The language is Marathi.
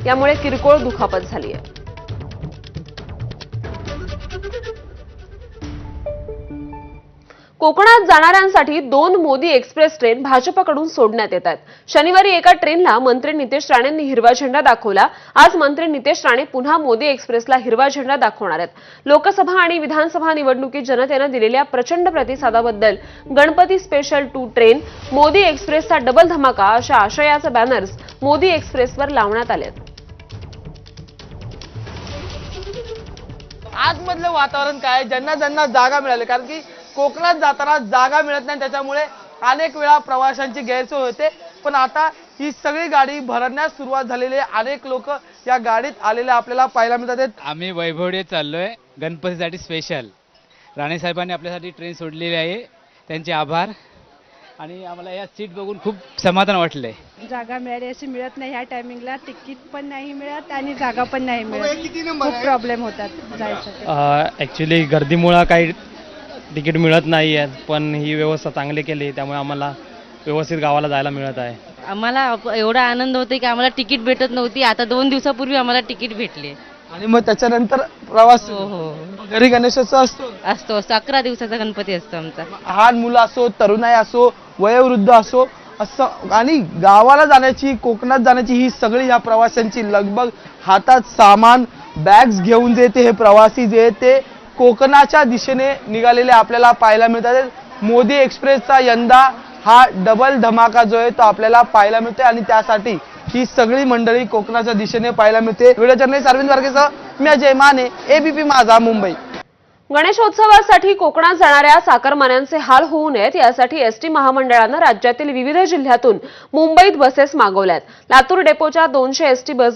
यामुळे किरकोळ दुखापत झाली आहे। कोकणात जाणाऱ्यांसाठी 2 मोदी एक्सप्रेस ट्रेन भाजपकडून सोडण्यात येत आहेत। शनिवारी एका ट्रेनला मंत्री नितेश राणेंनी हिरवा झेंडा दाखवला। आज मंत्री नितेश राणे पुन्हा मोदी एक्सप्रेसला हिरवा झेंडा दाखवणार आहेत। लोकसभा आणि विधानसभा निवडणुकीत जनतेने दिलेल्या प्रचंड प्रतिसादाबद्दल गणपती स्पेशल 2 ट्रेन, मोदी एक्सप्रेसचा डबल धमाका अशा आशयाचे बॅनर्स मोदी एक्सप्रेसवर लावण्यात आले आहेत। आतमधलं वातावरण काय, ज्यांना ज्यांना जागा मिळाली, कारण की कोकणात जाताना जागा मिळत नाही, त्याच्यामुळे अनेक वेळा प्रवाशांची गैरसोय होते। पण आता ही सगळी गाडी भरण्यास सुरुवात झालेली आहे। अनेक लोक या गाडीत आलेले आपल्याला पाहायला मिळतात। आम्ही वैभवडे चाललोय गणपतीसाठी स्पेशल। राणे साहेबांनी आपल्यासाठी ट्रेन सोडलेली आहे, त्यांचे आभार। आणि आम्हाला या सीट बघून खूप समाधान वाटले। जागा मिळाली अशी मिळत नाही, ह्या टायमिंगला तिकीट पण नाही मिळत आणि जागा पण नाही मिळत, खूप प्रॉब्लेम होतात जायसाठी। ॲक्च्युली गर्दीमुळे काही तिकीट मिळत नाही आहे, पण ही व्यवस्था चांगली केली त्यामुळे आम्हाला व्यवस्थित गावाला जायला मिळत आहे। आम्हाला एवढा आनंद होतो की आम्हाला तिकीट भेटत नव्हती, आता 2 दिवसापूर्वी आम्हाला तिकीट भेटले। आणि मग त्याच्यानंतर प्रवास घरी गणेशोत्सव असतो। असतो 11 दिवसाचा गणपती असतो आमचा। लहान मुलं असो, तरुणाई असो, वयोवृद्ध असो, असं आणि गावाला जाण्याची, कोकणात जाण्याची ही सगळी ह्या प्रवाशांची लगबग। हातात सामान, बॅग्स घेऊन जे ते हे प्रवासी जे ते कोकणाच्या दिशेने निघालेले आपल्याला पाहायला मिळतात। मोदी एक्सप्रेसचा यंदा हा डबल धमाका जो आहे तो आपल्याला पाहायला मिळतोय आणि त्यासाठी ही सगळी मंडळी कोकणाच्या दिशेने पाहायला मिळते। व्हिडिओ जर्नलिस्ट अरविंद वारकेसह मी अजय माने, एबीपी माझा, मुंबई। गणेशोत्सवासाठी कोकणात जाणाऱ्या चाकरमान्यांचे हाल होऊ नयेत यासाठी एसटी महामंडळानं राज्यातील विविध जिल्ह्यातून मुंबईत बसेस मागवल्यात। लातूर डेपोच्या 200 एसटी बस